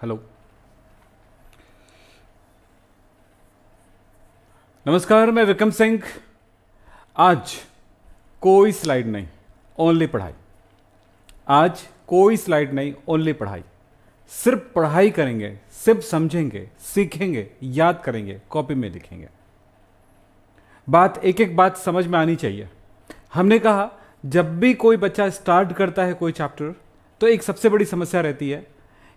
Hello, नमस्कार, मैं विक्रम सिंह। आज कोई स्लाइड नहीं, ओनली पढ़ाई। आज कोई स्लाइड नहीं, ओनली पढ़ाई। सिर्फ पढ़ाई करेंगे, सिर्फ समझेंगे, सीखेंगे, याद करेंगे, कॉपी में लिखेंगे। बात एक एक बात समझ में आनी चाहिए। हमने कहा जब भी कोई बच्चा स्टार्ट करता है कोई चैप्टर, तो एक सबसे बड़ी समस्या रहती है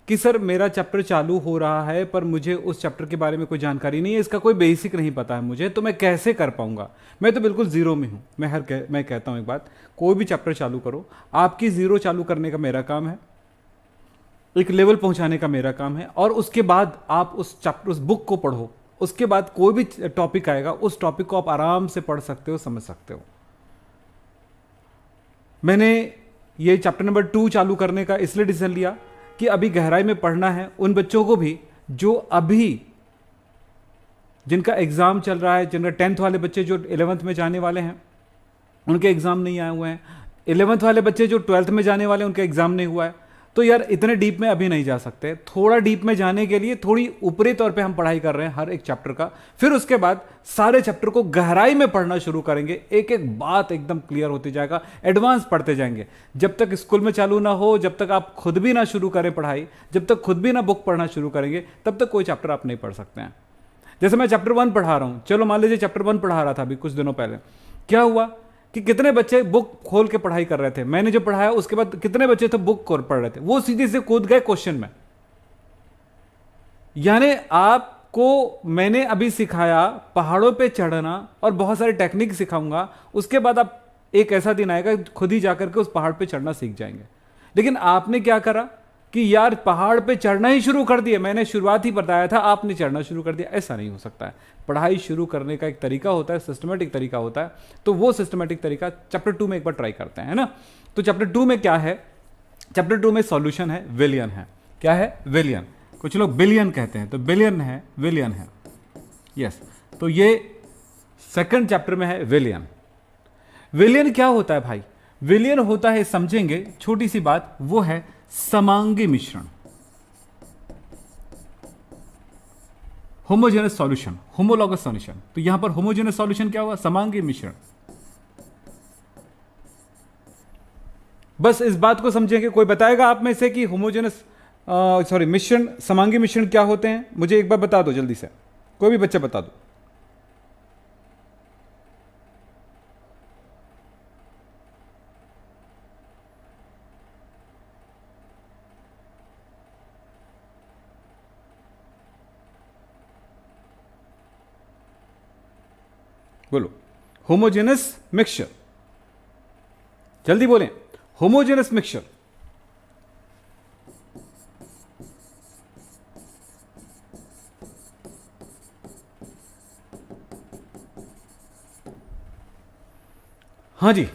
कि सर मेरा चैप्टर चालू हो रहा है पर मुझे उस चैप्टर के बारे में कोई जानकारी नहीं है, इसका कोई बेसिक नहीं पता है मुझे, तो मैं कैसे कर पाऊंगा। मैं तो बिल्कुल जीरो में हूं। मैं कहता हूं एक बात, कोई भी चैप्टर चालू करो, आपकी जीरो चालू करने का मेरा काम है, एक लेवल पहुंचाने का मेरा काम है, और उसके बाद आप उस चैप्टर, उस बुक को पढ़ो। उसके बाद कोई भी टॉपिक आएगा, उस टॉपिक को आप आराम से पढ़ सकते हो, समझ सकते हो। मैंने ये चैप्टर नंबर 2 चालू करने का इसलिए डिसीजन लिया कि अभी गहराई में पढ़ना है उन बच्चों को भी जो अभी, जिनका एग्जाम चल रहा है, जिनका 10th वाले बच्चे जो 11th में जाने वाले हैं उनके एग्जाम नहीं आए हुए हैं, 11th वाले बच्चे जो 12th में जाने वाले हैं उनका एग्जाम नहीं हुआ है। तो यार इतने डीप में अभी नहीं जा सकते। थोड़ा डीप में जाने के लिए थोड़ी ऊपरी तौर पे हम पढ़ाई कर रहे हैं हर एक चैप्टर का। फिर उसके बाद सारे चैप्टर को गहराई में पढ़ना शुरू करेंगे, एक एक बात एकदम क्लियर होती जाएगा, एडवांस पढ़ते जाएंगे। जब तक स्कूल में चालू ना हो, जब तक आप खुद भी ना शुरू करें पढ़ाई, जब तक खुद भी ना बुक पढ़ना शुरू करेंगे, तब तक कोई चैप्टर आप नहीं पढ़ सकते हैं। जैसे मैं चैप्टर 1 पढ़ा रहा हूं, चलो मान लीजिए चैप्टर 1 पढ़ा रहा था अभी कुछ दिनों पहले। क्या हुआ कि कितने बच्चे बुक खोल के पढ़ाई कर रहे थे, मैंने जो पढ़ाया उसके बाद कितने बच्चे तो बुक पढ़ रहे थे, वो सीधे से कूद गए क्वेश्चन में। यानी आपको मैंने अभी सिखाया पहाड़ों पे चढ़ना और बहुत सारे टेक्निक सिखाऊंगा, उसके बाद आप एक ऐसा दिन आएगा खुद ही जाकर के उस पहाड़ पे चढ़ना सीख जाएंगे। लेकिन आपने क्या करा कि यार पहाड़ पे चढ़ना ही शुरू कर दिया, मैंने शुरुआत ही बताया था, आपने चढ़ना शुरू कर दिया। ऐसा नहीं हो सकता है। पढ़ाई शुरू करने का एक तरीका होता है, सिस्टमेटिक तरीका होता है। तो वो सिस्टमेटिक तरीका चैप्टर 2 में एक बार ट्राई करते हैं, है ना। तो चैप्टर 2 में क्या है? चैप्टर 2 में सॉल्यूशन है, विलियन है। क्या है? विलियन। कुछ लोग बिलियन कहते हैं, तो बिलियन है, विलियन है। यस, तो ये सेकंड चैप्टर में है विलियन। विलियन क्या होता है भाई? विलियन होता है, समझेंगे छोटी सी बात, वो है समांगी मिश्रण, होमोजेनस सॉल्यूशन, होमोलॉगस सॉल्यूशन। तो यहां पर होमोजेनस सॉल्यूशन क्या हुआ? समांगी मिश्रण। बस इस बात को समझेंगे। कोई बताएगा आप में से कि होमोजेनस मिश्रण, समांगी मिश्रण क्या होते हैं? मुझे एक बार बता दो जल्दी से, कोई भी बच्चा बता दो। बोलो, होमोजेनस मिक्सचर, जल्दी बोलें, होमोजेनस मिक्सचर। हां जी,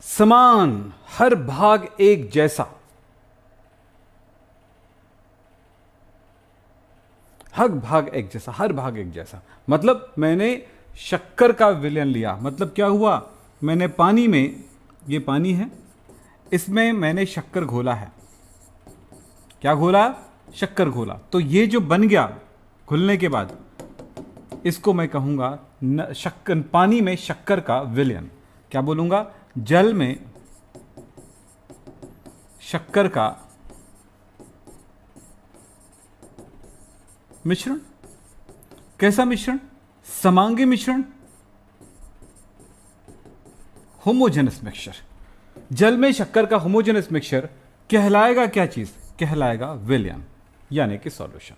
समान, हर भाग एक जैसा, हर भाग एक जैसा, हर भाग एक जैसा। मतलब मैंने शक्कर का विलयन लिया, मतलब क्या हुआ? मैंने पानी में, ये पानी है, इसमें मैंने शक्कर घोला है। क्या घोला? शक्कर घोला। तो ये जो बन गया घुलने के बाद, इसको मैं कहूंगा शक्कर, पानी में शक्कर का विलयन। क्या बोलूंगा? जल में शक्कर का मिश्रण। कैसा मिश्रण? समांगी मिश्रण, होमोजेनस मिक्सचर। जल में शक्कर का होमोजेनस मिक्सचर कहलाएगा क्या चीज? कहलाएगा विलयन, यानी कि सॉल्यूशन।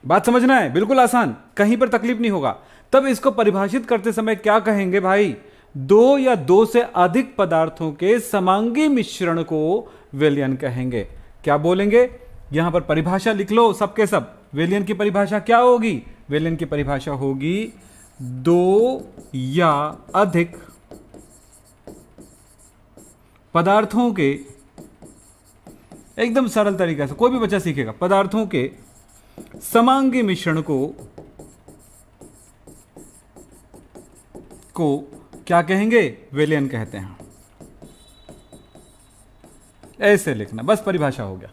बात समझना है, बिल्कुल आसान, कहीं पर तकलीफ नहीं होगा। तब इसको परिभाषित करते समय क्या कहेंगे भाई? दो या दो से अधिक पदार्थों के समांगी मिश्रण को विलयन कहेंगे। क्या बोलेंगे? यहां पर परिभाषा लिख लो सबके सब। विलयन की परिभाषा क्या होगी? विलयन की परिभाषा होगी दो या अधिक पदार्थों के, एकदम सरल तरीके से कोई भी बच्चा सीखेगा, पदार्थों के समांगी मिश्रण को क्या कहेंगे? विलयन कहते हैं। ऐसे लिखना, बस परिभाषा हो गया।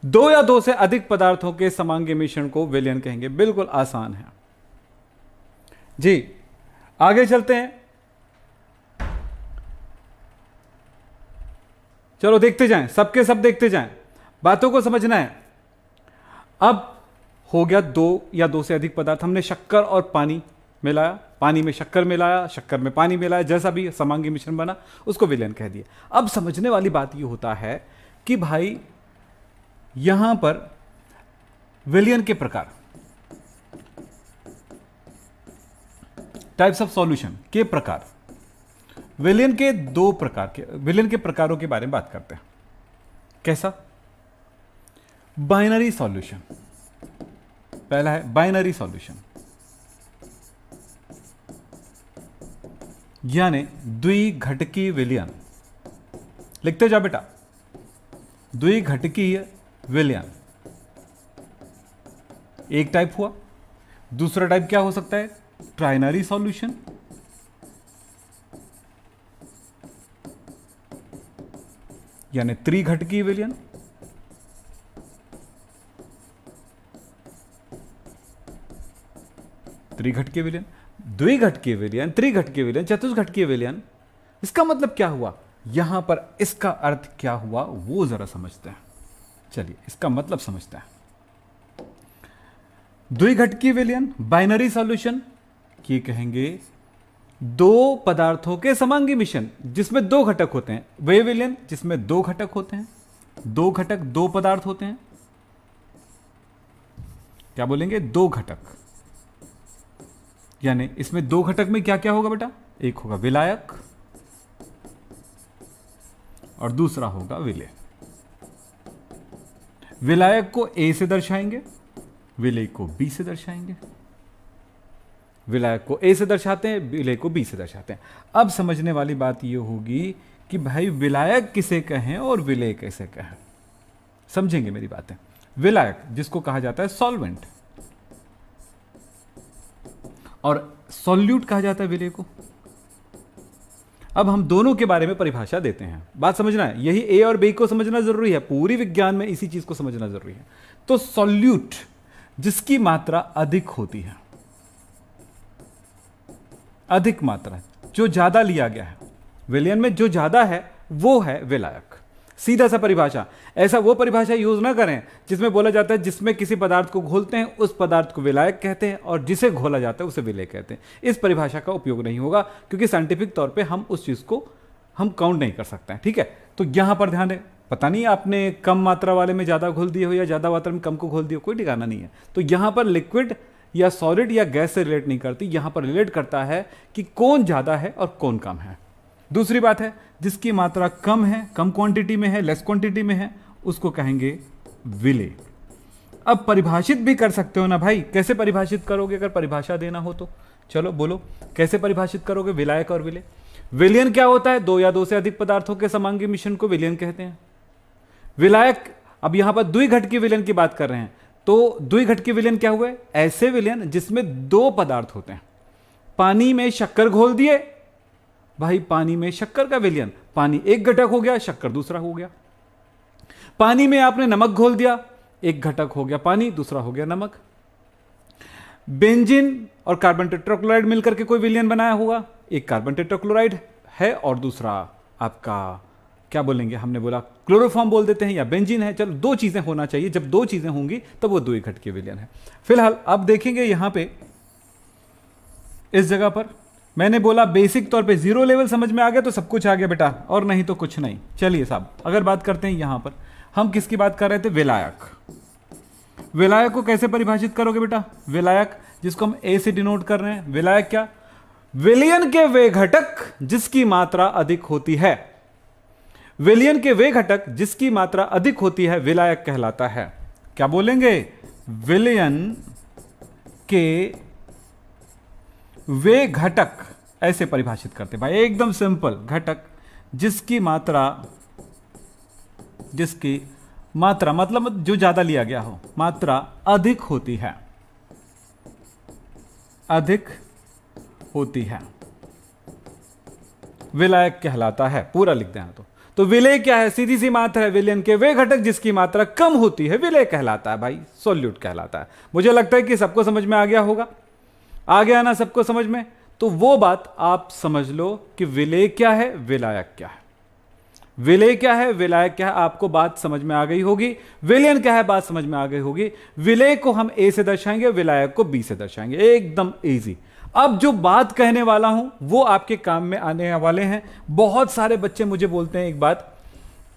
दो या दो से अधिक पदार्थों के समांगी मिश्रण को विलयन कहेंगे। बिल्कुल आसान है जी। आगे चलते हैं, चलो देखते जाएं, सबके सब देखते जाएं, बातों को समझना है। अब हो गया दो या दो से अधिक पदार्थ, हमने शक्कर और पानी मिलाया, पानी में शक्कर मिलाया, शक्कर में पानी मिलाया, जैसा भी समांगी मिश्रण बना उसको विलयन कह दिया। अब समझने वाली बात यह होता है कि भाई यहां पर विलयन के प्रकार, टाइप्स ऑफ सॉल्यूशन के प्रकार, विलयन के दो प्रकार के, विलयन के प्रकारों के बारे में बात करते हैं। कैसा? बाइनरी सॉल्यूशन, पहला है बाइनरी सॉल्यूशन, यानी द्विघटकीय विलयन। लिखते जाओ बेटा, द्विघटकीय विलयन एक टाइप हुआ। दूसरा टाइप क्या हो सकता है? ट्राइनरी सॉल्यूशन, यानी त्रिघटकीय विलयन। त्रिघटकीय विलयन, द्विघटकीय विलयन, त्रिघटकीय विलयन, चतुर्घटकीय विलयन। इसका मतलब क्या हुआ यहां पर? इसका अर्थ क्या हुआ वो जरा समझते हैं। चलिए इसका मतलब समझते हैं। द्विघटकीय विलयन, बाइनरी सॉल्यूशन, ये कहेंगे दो पदार्थों के समांगी मिश्रण जिसमें दो घटक होते हैं। वे विलयन जिसमें दो घटक होते हैं, दो घटक, दो पदार्थ होते हैं। क्या बोलेंगे? दो घटक, यानी इसमें दो घटक में क्या क्या होगा बेटा? एक होगा विलायक और दूसरा होगा विलेय। विलायक को ए से दर्शाएंगे, विलेय को बी से दर्शाएंगे। विलायक को ए से दर्शाते हैं, विलेय को बी से दर्शाते हैं। अब समझने वाली बात यह होगी कि भाई विलायक किसे कहें और विलेय कैसे कहें, समझेंगे मेरी बातें। विलायक जिसको कहा जाता है सॉल्वेंट, और सॉल्यूट कहा जाता है विलेय को। अब हम दोनों के बारे में परिभाषा देते हैं, बात समझना है। यही ए और बी को समझना जरूरी है, पूरी विज्ञान में इसी चीज को समझना जरूरी है। तो सॉल्यूट जिसकी मात्रा अधिक होती है, अधिक मात्रा, जो ज्यादा लिया गया है विलयन में, जो ज्यादा है वो है विलायक। सीधा सा परिभाषा। ऐसा वो परिभाषा यूज ना करें जिसमें बोला जाता है जिसमें किसी पदार्थ को घोलते हैं उस पदार्थ को विलायक कहते हैं और जिसे घोला जाता है उसे विलेय कहते हैं। इस परिभाषा का उपयोग नहीं होगा क्योंकि साइंटिफिक तौर पे हम उस चीज को हम काउंट नहीं कर सकते हैं, ठीक है। तो यहां पर ध्यान दें, पता नहीं आपने कम मात्रा वाले में ज्यादा घोल दिए हो या ज्यादा मात्रा में कम को घोल दिए हो, कोई ठिकाना नहीं है। तो यहां पर लिक्विड या सॉलिड या गैस से रिलेट नहीं करती, यहां पर रिलेट करता है कि कौन ज्यादा है और कौन कम है। दूसरी बात है जिसकी मात्रा कम है, कम क्वांटिटी में है, लेस क्वांटिटी में है, उसको कहेंगे विलेय। अब परिभाषित भी कर सकते हो ना भाई, कैसे परिभाषित करोगे? अगर परिभाषा देना हो तो चलो बोलो, कैसे परिभाषित करोगे विलायक और विलेय? विलयन क्या होता है? दो या दो से अधिक पदार्थों के समांगी मिश्रण को विलयन कहते हैं। विलायक, अब यहां पर द्विघटकीय विलयन की बात कर रहे हैं, तो द्विघटकीय विलयन क्या हुए? ऐसे विलयन जिसमें दो पदार्थ होते हैं। पानी में शक्कर घोल दिए, भाई पानी में शक्कर का विलयन, पानी एक घटक हो गया, शक्कर दूसरा हो गया। पानी में आपने नमक घोल दिया, एक घटक हो गया पानी, दूसरा हो गया नमक। बेंजीन और कार्बन टेट्राक्लोराइड मिलकर के कोई विलयन बनाया होगा, एक कार्बन टेट्राक्लोराइड है और दूसरा आपका क्या बोलेंगे, हमने बोला क्लोरोफॉर्म बोल देते हैं या बेंजीन है। चलो दो चीजें होना चाहिए, जब दो चीजें होंगी तब वो द्विघटकीय विलयन है। फिलहाल अब देखेंगे यहां पे इस जगह पर मैंने बोला बेसिक तौर पे जीरो लेवल समझ में आ गया तो सब कुछ आ गया बेटा, और नहीं तो कुछ नहीं। चलिए साहब, अगर बात करते हैं यहां पर हम किसकी बात कर रहे थे? विलायक। विलायक को कैसे परिभाषित करोगे बेटा? विलायक जिसको हम ए से डिनोट कर रहे हैं, विलायक क्या? विलयन के वे घटक जिसकी मात्रा अधिक होती है। विलयन के वे घटक जिसकी मात्रा अधिक होती है विलायक कहलाता है। क्या बोलेंगे? विलयन के वे घटक, ऐसे परिभाषित करते भाई, एकदम सिंपल। घटक जिसकी मात्रा मतलब जो ज्यादा लिया गया हो, मात्रा अधिक होती है, अधिक होती है, विलायक कहलाता है। पूरा लिख देना। तो विलेय क्या है? सीधी सी मात्रा है विलयन के वे घटक जिसकी मात्रा कम होती है विलेय कहलाता है भाई, सॉल्यूट कहलाता है। मुझे लगता है कि सबको समझ में आ गया होगा, आ गया ना सबको समझ में? तो वो बात आप समझ लो कि विलेय क्या है, विलायक क्या है। विलेय क्या है, विलायक क्या है, आपको बात समझ में आ गई होगी। विलयन क्या है, बात समझ में आ गई होगी। विलेय को हम ए से दर्शाएंगे, विलायक को बी से दर्शाएंगे, एकदम इजी। अब जो बात कहने वाला हूं वो आपके काम में आने वाले हैं। बहुत सारे बच्चे मुझे बोलते हैं एक बात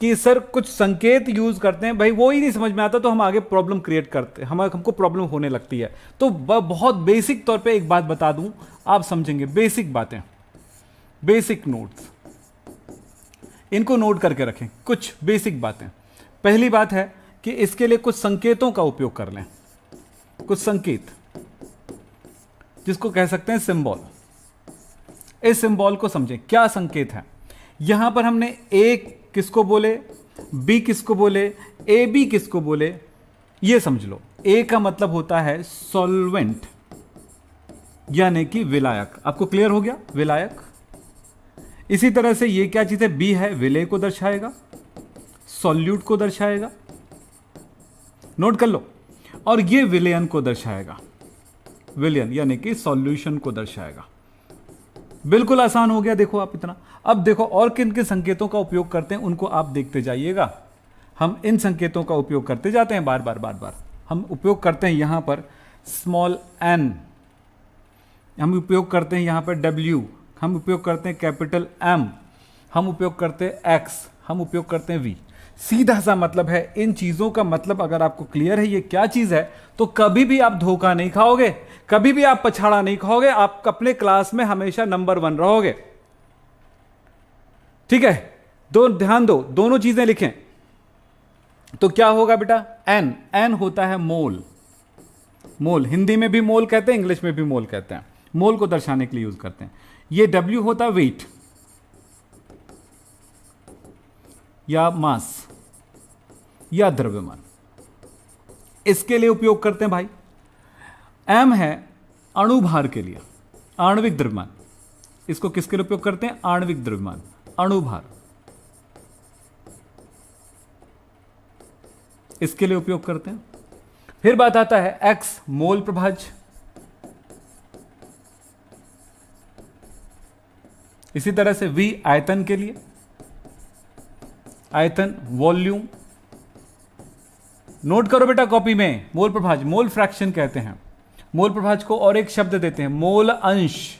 कि सर कुछ संकेत यूज करते हैं, भाई वो ही नहीं समझ में आता तो हम आगे प्रॉब्लम क्रिएट करते हैं, हमको प्रॉब्लम होने लगती है। तो बहुत बेसिक तौर पे एक बात बता दूं, आप समझेंगे। बेसिक बातें, बेसिक नोट्स, इनको नोट करके रखें। कुछ बेसिक बातें। पहली बात है कि इसके लिए कुछ संकेतों का उपयोग कर लें, कुछ संकेत जिसको कह सकते हैं सिंबल। इस सिंबल को समझें, क्या संकेत है। यहां पर हमने ए किसको बोले, बी किसको बोले, ए बी किसको बोले, यह समझ लो। ए का मतलब होता है सॉल्वेंट यानी कि विलायक। आपको क्लियर हो गया, विलायक। इसी तरह से ये क्या चीज है, बी है, विलेय को दर्शाएगा, सॉल्यूट को दर्शाएगा, नोट कर लो। और ये विलयन को दर्शाएगा, विलयन यानी कि सॉल्यूशन को दर्शाएगा। बिल्कुल आसान हो गया, देखो आप इतना। अब देखो और किन किन संकेतों का उपयोग करते हैं उनको आप देखते जाइएगा। हम इन संकेतों का उपयोग करते जाते हैं बार बार बार बार। हम उपयोग करते हैं यहां पर स्मॉल एन, हम उपयोग करते हैं यहां पर डब्ल्यू, हम उपयोग करते हैं कैपिटल एम, हम उपयोग करते हैं एक्स, हम उपयोग करते हैं वी। सीधा सा मतलब है इन चीजों का मतलब अगर आपको क्लियर है ये क्या चीज है तो कभी भी आप धोखा नहीं खाओगे, कभी भी आप पछाड़ा नहीं खाओगे, आप अपने क्लास में हमेशा नंबर 1 रहोगे। ठीक है, ध्यान दो, दोनों चीजें लिखें तो क्या होगा बेटा, एन, एन होता है मोल। मोल हिंदी में भी मोल कहते हैं, इंग्लिश में भी मोल कहते हैं, मोल को दर्शाने के लिए यूज करते हैं। ये डब्ल्यू होता है वेट या मास या द्रव्यमान, इसके लिए उपयोग करते हैं भाई। एम है अणुभार के लिए, आणविक द्रव्यमान। इसको किसके लिए उपयोग करते हैं, आणविक द्रव्यमान, अणुभार, इसके लिए उपयोग करते हैं। फिर बात आता है एक्स, मोल प्रभाज्य। इसी तरह से वी आयतन के लिए, आयतन, वॉल्यूम। नोट करो बेटा कॉपी में, मोल प्रभाज्य, मोल फ्रैक्शन कहते हैं। मोल प्रभाज्य को और एक शब्द देते हैं, मोल अंश,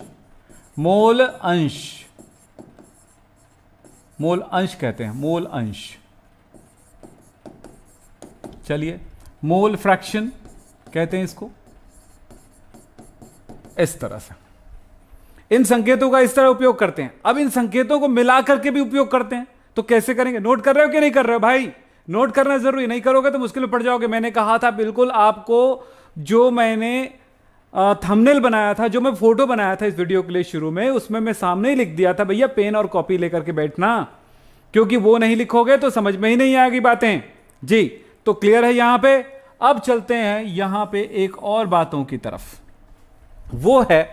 मोल अंश, मोल अंश कहते हैं, मोल अंश। चलिए, मोल फ्रैक्शन कहते हैं इसको। इस तरह से इन संकेतों का इस तरह उपयोग करते हैं। अब इन संकेतों को मिला करके भी उपयोग करते हैं, तो कैसे करेंगे? नोट कर रहे हो कि नहीं कर रहे हो भाई? नोट करना जरूरी, नहीं करोगे तो मुश्किल में पड़ जाओगे। मैंने कहा था बिल्कुल आपको, जो मैंने थंबनेल बनाया था, जो मैं फोटो बनाया था इस वीडियो के लिए शुरू में, उसमें मैं सामने ही लिख दिया था भैया पेन और कॉपी लेकर के बैठना, क्योंकि वो नहीं लिखोगे तो समझ में ही नहीं आएगी बातें जी। तो क्लियर है यहां पे। अब चलते हैं यहां पे एक और बातों की तरफ, वो है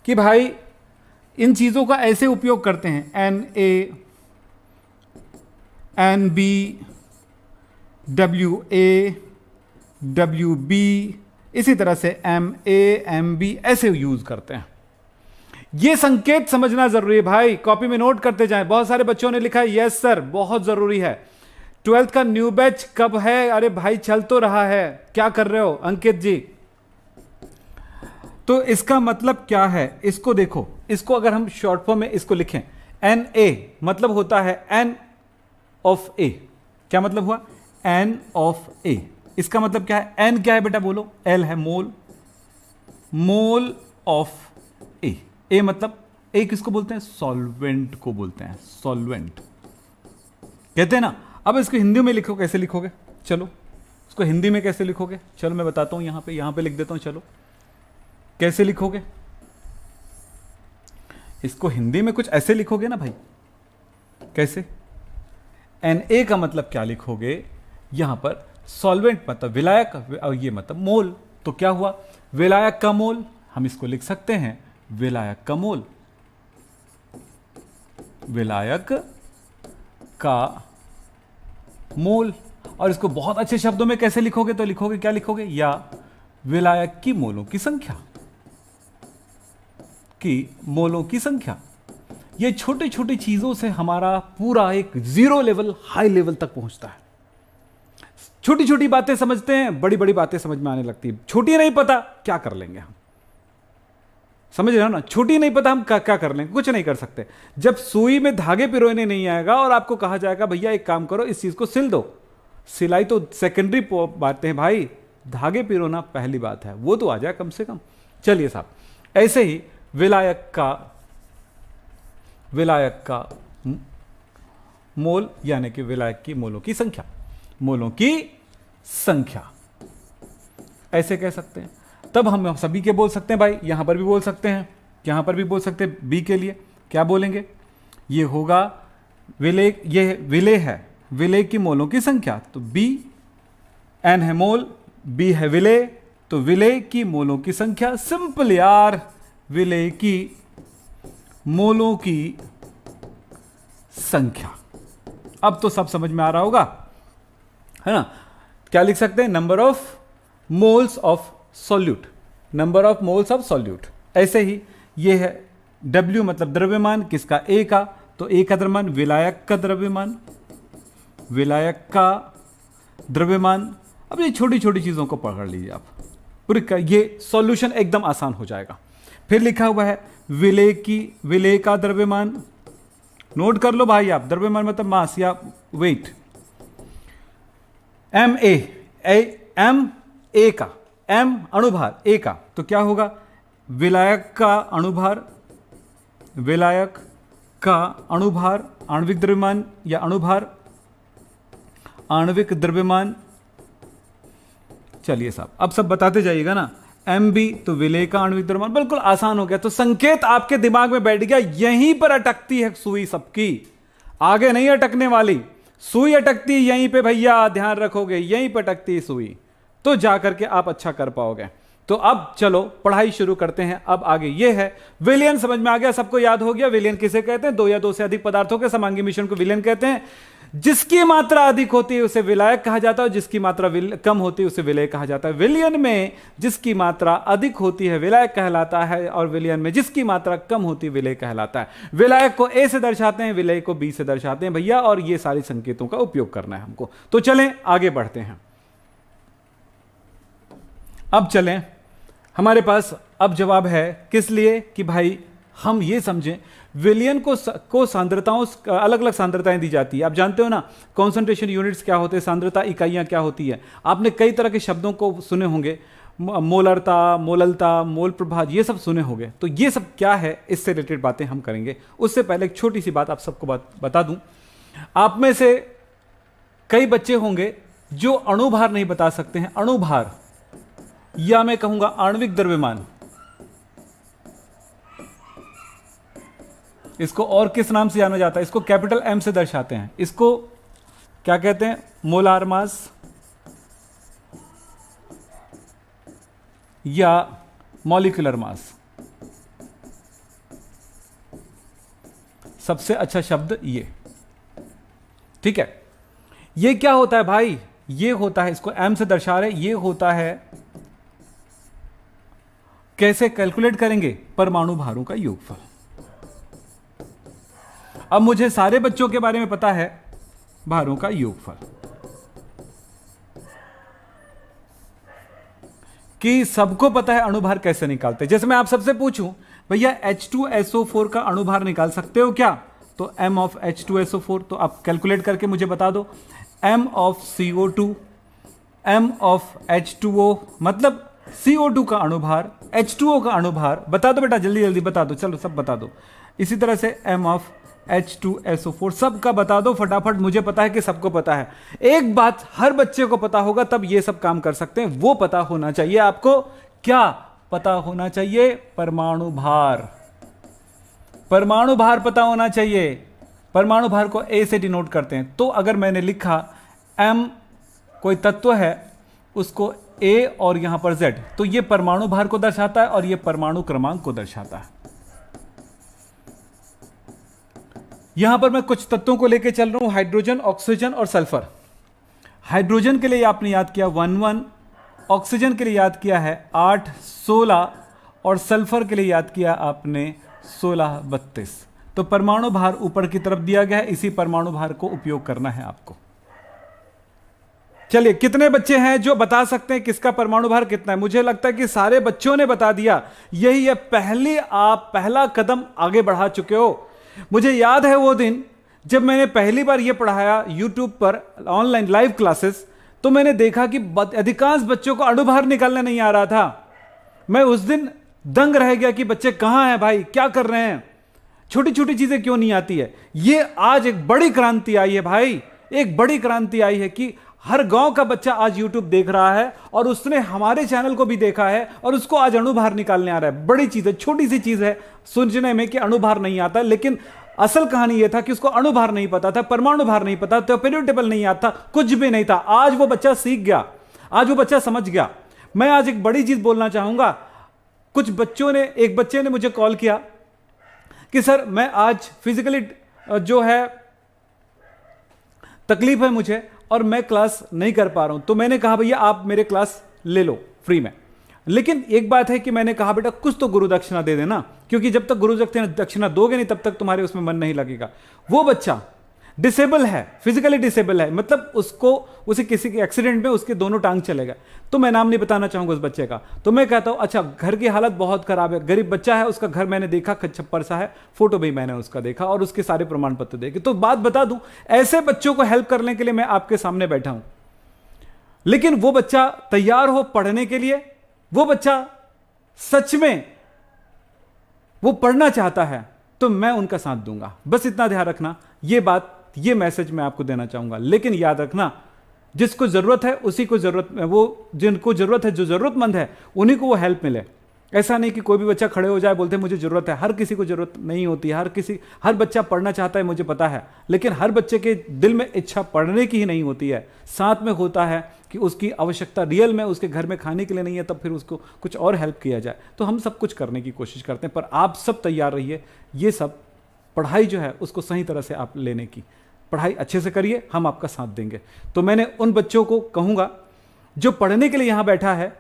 कि भाई इन चीजों का ऐसे उपयोग करते हैं, N A, N B, W A, W B, इसी तरह से एम ए, एम बी, ऐसे यूज करते हैं। ये संकेत समझना जरूरी है भाई, कॉपी में नोट करते जाएं। बहुत सारे बच्चों ने लिखा है यस सर, बहुत जरूरी है। 12th का न्यू बैच कब है? अरे भाई चल तो रहा है, क्या कर रहे हो अंकित जी? तो इसका मतलब क्या है, इसको देखो, इसको अगर हम शॉर्ट फॉर्म में इसको लिखें, एन ए मतलब होता है एन ऑफ ए। क्या मतलब हुआ? एन ऑफ ए। इसका मतलब क्या है? एन क्या है बेटा बोलो? एल है, मोल, मोल ऑफ ए। ए मतलब, ए किसको बोलते हैं? सॉल्वेंट को बोलते हैं, सॉल्वेंट कहते हैं ना। अब इसको हिंदी में लिखो, कैसे लिखोगे? चलो इसको हिंदी में कैसे लिखोगे, चलो मैं बताता हूं। यहां पे लिख देता हूं, चलो कैसे लिखोगे इसको हिंदी में? कुछ ऐसे लिखोगे ना भाई, कैसे? एन ए का मतलब क्या लिखोगे? यहां पर सॉल्वेंट मतलब विलायक, और ये मतलब मोल। तो क्या हुआ? विलायक का मोल, हम इसको लिख सकते हैं विलायक का मोल, विलायक का मोल। और इसको बहुत अच्छे शब्दों में कैसे लिखोगे, तो लिखोगे क्या लिखोगे, या विलायक की मोलों की संख्या, की मोलों की संख्या। ये छोटी छोटी चीजों से हमारा पूरा एक जीरो लेवल हाई लेवल तक पहुंचता है। छोटी छोटी बातें समझते हैं, बड़ी बड़ी बातें समझ में आने लगती है। छोटी नहीं पता क्या कर लेंगे हम, समझ रहे हो ना, छोटी नहीं पता हम क्या कर लेंगे, कुछ नहीं कर सकते। जब सुई में धागे पिरोने नहीं आएगा और आपको कहा जाएगा भैया एक काम करो इस चीज को सिल दो, सिलाई तो सेकेंडरी बातें हैं भाई, धागे पिरोना पहली बात है, वो तो आ जाए कम से कम। चलिए साहब, ऐसे ही विलायक का मोल यानी कि विलायक की मोलों की संख्या, मोलों की संख्या ऐसे कह सकते हैं। तब हम सभी के बोल सकते हैं भाई, यहां पर भी बोल सकते हैं, यहां पर भी बोल सकते हैं। बी के लिए क्या बोलेंगे, ये होगा विलेय, ये विलेय है, विलेय की मोलों की संख्या, तो बी, एन है मोल, बी है विलेय, तो विलेय की मोलों की संख्या। सिंपल यार, विलेय की मोलों की संख्या। अब तो सब समझ में आ रहा होगा, है ना। क्या लिख सकते हैं, number of moles of solute, number of moles of solute. ऐसे ही ये है W मतलब द्रव्यमान, किसका, A का, तो A का द्रव्यमान, विलायक का द्रव्यमान, विलायक का द्रव्यमान। अब ये छोटी छोटी चीजों को पकड़ लीजिए आप, पूरी ये सॉल्यूशन एकदम आसान हो जाएगा। फिर लिखा हुआ है विलेय का द्रव्यमान, नोट कर लो भाई आप, द्रव्यमान मतलब मास या वेट, एम ए का, एम अणुभार, ए का, तो क्या होगा, विलायक का अणुभार, विलायक का अणुभार, आणविक द्रव्यमान या अणुभार, आणविक द्रव्यमान। चलिए साहब, अब सब बताते जाइएगा ना। एम बी तो विलेय का आणविक द्रव्यमान, बिल्कुल आसान हो गया। तो संकेत आपके दिमाग में बैठ गया, यहीं पर अटकती है सुई सबकी, आगे नहीं अटकने वाली। सुई अटकती यहीं पे भैया, ध्यान रखोगे, यहीं पर अटकती है सुई, तो जाकर के आप अच्छा कर पाओगे। तो अब चलो पढ़ाई शुरू करते हैं। अब आगे ये है विलयन, समझ में आ गया, सबको याद हो गया। विलयन किसे कहते हैं, दो या दो से अधिक पदार्थों के समांगी मिश्रण को विलयन कहते हैं। जिसकी मात्रा अधिक होती है उसे विलायक कहा जाता है, जिसकी मात्रा कम होती है उसे विलेय कहा जाता है। विलयन में जिसकी मात्रा अधिक होती है विलायक कहलाता है, और विलयन में जिसकी मात्रा कम होती है विलेय कहलाता है। विलायक को ए से दर्शाते हैं, विलेय को बी से दर्शाते हैं भैया, और ये सारी संकेतों का उपयोग करना है हमको। तो चलें आगे बढ़ते हैं। अब चलें, हमारे पास अब जवाब है किस लिए, कि भाई हम ये समझें विलयन को सांद्रताओं, अलग अलग सांद्रताएं दी जाती है। आप जानते हो ना कॉन्सेंट्रेशन यूनिट्स क्या होते हैं, सांद्रता इकाइयां क्या होती है। आपने कई तरह के शब्दों को सुने होंगे, मोलरता, मोललता, मोल प्रभाज, ये सब सुने होंगे। तो ये सब क्या है, इससे रिलेटेड बातें हम करेंगे। उससे पहले एक छोटी सी बात आप सबको बता दूं। आप में से कई बच्चे होंगे जो अणुभार नहीं बता सकते हैं। अणुभार या मैं कहूंगा आणविक द्रव्यमान, इसको और किस नाम से जाना जाता है, इसको कैपिटल एम से दर्शाते हैं। इसको क्या कहते हैं, मोलार मास या मॉलिक्यूलर मास। सबसे अच्छा शब्द ये, ठीक है। ये क्या होता है भाई, ये होता है, इसको एम से दर्शा रहे, ये होता है, कैसे कैलकुलेट करेंगे, परमाणु भारों का योगफल। अब मुझे सारे बच्चों के बारे में पता है भारों का योगफल, कि सबको पता है अणुभार कैसे निकालते। जैसे मैं आप सबसे पूछूं भैया H2SO4 का अणुभार निकाल सकते हो क्या, तो m ऑफ H2SO4, तो आप कैलकुलेट करके मुझे बता दो। m of CO2, m of H2O, मतलब CO2 का अणुभार, H2O का अणुभार, बता दो बेटा, जल्दी जल्दी बता दो, चलो सब बता दो। इसी तरह से m ऑफ H2SO4, सबका बता दो फटाफट, मुझे पता है कि सबको पता है। एक बात हर बच्चे को पता होगा, तब ये सब काम कर सकते हैं, वो पता होना चाहिए आपको। क्या पता होना चाहिए, परमाणु भार, परमाणु भार पता होना चाहिए। परमाणु भार को ए से डिनोट करते हैं। तो अगर मैंने लिखा m कोई तत्व है, उसको ए और यहां पर z, तो ये परमाणु भार को दर्शाता है और ये परमाणु क्रमांक को दर्शाता है। यहां पर मैं कुछ तत्वों को लेकर चल रहा हूं, हाइड्रोजन, ऑक्सीजन और सल्फर। हाइड्रोजन के लिए आपने याद किया 1 ऑक्सीजन के लिए याद किया है 8 16 और सल्फर के लिए याद किया आपने 16 32। तो परमाणु भार ऊपर की तरफ दिया गया है, इसी परमाणु भार को उपयोग करना है आपको। चलिए, कितने बच्चे हैं जो बता सकते हैं किसका परमाणु भार कितना है? मुझे लगता है कि सारे बच्चों ने बता दिया। यही है आप पहला कदम आगे बढ़ा चुके हो। मुझे याद है वो दिन जब मैंने पहली बार ये पढ़ाया यूट्यूब पर ऑनलाइन लाइव क्लासेस, तो मैंने देखा कि अधिकांश बच्चों को अणुभार निकालना नहीं आ रहा था। मैं उस दिन दंग रह गया कि बच्चे कहां हैं भाई, क्या कर रहे हैं, छोटी छोटी चीजें क्यों नहीं आती है। ये आज एक बड़ी क्रांति आई है भाई, एक बड़ी क्रांति आई है कि हर गांव का बच्चा आज यूट्यूब देख रहा है और उसने हमारे चैनल को भी देखा है और उसको आज अणुभार निकालने आ रहा है। बड़ी चीज है, छोटी सी चीज है सुनने में कि अणुभार नहीं आता, लेकिन असल कहानी यह था कि उसको अणुभार नहीं पता था, परमाणु भार नहीं पता था, पीरियड टेबल नहीं आता, कुछ भी नहीं था। आज वो बच्चा सीख गया, आज वो बच्चा समझ गया। मैं आज एक बड़ी चीज बोलना चाहूंगा। एक बच्चे ने मुझे कॉल किया कि सर मैं आज फिजिकली जो है तकलीफ है मुझे और मैं क्लास नहीं कर पा रहा हूं। तो मैंने कहा भैया आप मेरे क्लास ले लो फ्री में, लेकिन एक बात है कि मैंने कहा बेटा कुछ तो गुरु दक्षिणा दे देना, क्योंकि जब तक गुरु दक्षिणा दोगे नहीं तब तक तुम्हारे उसमें मन नहीं लगेगा। वो बच्चा डिसेबल है, फिजिकली डिसेबल है, मतलब उसे किसी के एक्सीडेंट में उसके दोनों टांग चले गए। तो मैं नाम नहीं बताना चाहूंगा उस बच्चे का। तो मैं कहता हूं अच्छा घर की हालत बहुत खराब है, गरीब बच्चा है, उसका घर मैंने देखा छप्पर सा है, फोटो भी मैंने उसका देखा और उसके सारे प्रमाण पत्र देखे। तो बात बता दूं, ऐसे बच्चों को हेल्प करने के लिए मैं आपके सामने बैठा हूं। लेकिन वो बच्चा तैयार हो पढ़ने के लिए, वो बच्चा सच में वो पढ़ना चाहता है, तो मैं उनका साथ दूंगा। बस इतना ध्यान रखना, ये मैसेज मैं आपको देना चाहूंगा। लेकिन याद रखना, जिसको जरूरत है उसी को जरूरत, वो जिनको जरूरत है, जो जरूरतमंद है उन्हीं को वो हेल्प मिले। ऐसा नहीं कि कोई भी बच्चा खड़े हो जाए बोलते मुझे जरूरत है। हर किसी को जरूरत नहीं होती, हर बच्चा पढ़ना चाहता है, मुझे पता है, लेकिन हर बच्चे के दिल में इच्छा पढ़ने की ही नहीं होती है। साथ में होता है कि उसकी आवश्यकता रियल में उसके घर में खाने के लिए नहीं है, तब फिर उसको कुछ और हेल्प किया जाए। तो हम सब कुछ करने की कोशिश करते हैं, पर आप सब तैयार रहिए। ये सब पढ़ाई जो है उसको सही तरह से आप लेने की, पढ़ाई अच्छे से करिए, हम आपका साथ देंगे। तो मैंने उन बच्चों को कहूंगा जो पढ़ने के लिए यहां बैठा है,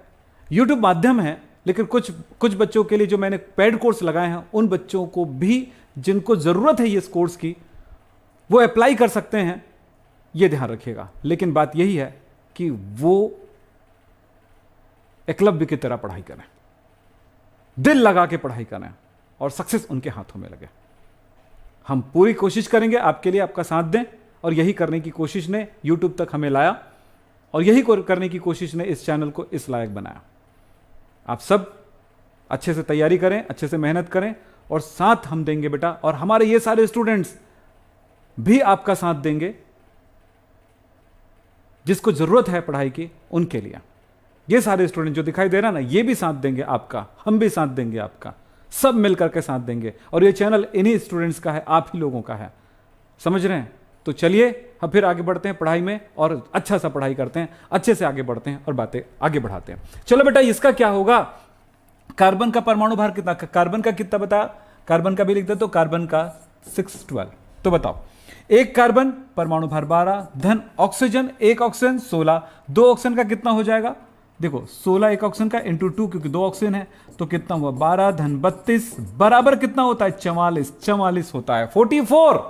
यूट्यूब माध्यम है, लेकिन कुछ बच्चों के लिए जो मैंने पेड कोर्स लगाए हैं, उन बच्चों को भी जिनको जरूरत है इस कोर्स की, वो अप्लाई कर सकते हैं, ये ध्यान रखिएगा। लेकिन बात यही है कि वो एकलव्य की तरह पढ़ाई करें, दिल लगा के पढ़ाई करें और सक्सेस उनके हाथों में लगे। हम पूरी कोशिश करेंगे आपके लिए, आपका साथ दें, और यही करने की कोशिश ने यूट्यूब तक हमें लाया और यही करने की कोशिश ने इस चैनल को इस लायक बनाया। आप सब अच्छे से तैयारी करें, अच्छे से मेहनत करें और साथ हम देंगे बेटा, और हमारे ये सारे स्टूडेंट्स भी आपका साथ देंगे जिसको जरूरत है पढ़ाई की, उनके लिए। ये सारे स्टूडेंट जो दिखाई दे रहा ना, ये भी साथ देंगे आपका, हम भी साथ देंगे आपका, सब मिलकर के साथ देंगे। और ये चैनल इन्हीं स्टूडेंट्स का है, आप ही लोगों का है, समझ रहे हैं? तो चलिए हम फिर आगे बढ़ते हैं पढ़ाई में और अच्छा सा पढ़ाई करते हैं, अच्छे से आगे बढ़ते हैं और बातें आगे बढ़ाते हैं। चलो बेटा, इसका क्या होगा? कार्बन का परमाणु भार कितना, कार्बन का कितना बता, कार्बन का भी लिख दे तो कार्बन का 612। तो बताओ, एक कार्बन परमाणु भार 12 धन ऑक्सीजन, एक ऑक्सीजन 16, दो ऑक्सीजन का कितना हो जाएगा? देखो 16 एक ऑक्सीजन का इंटू 2, क्योंकि दो ऑक्सीजन है, तो कितना हुआ 12 धन 32 बराबर कितना होता है? 44 होता है, 44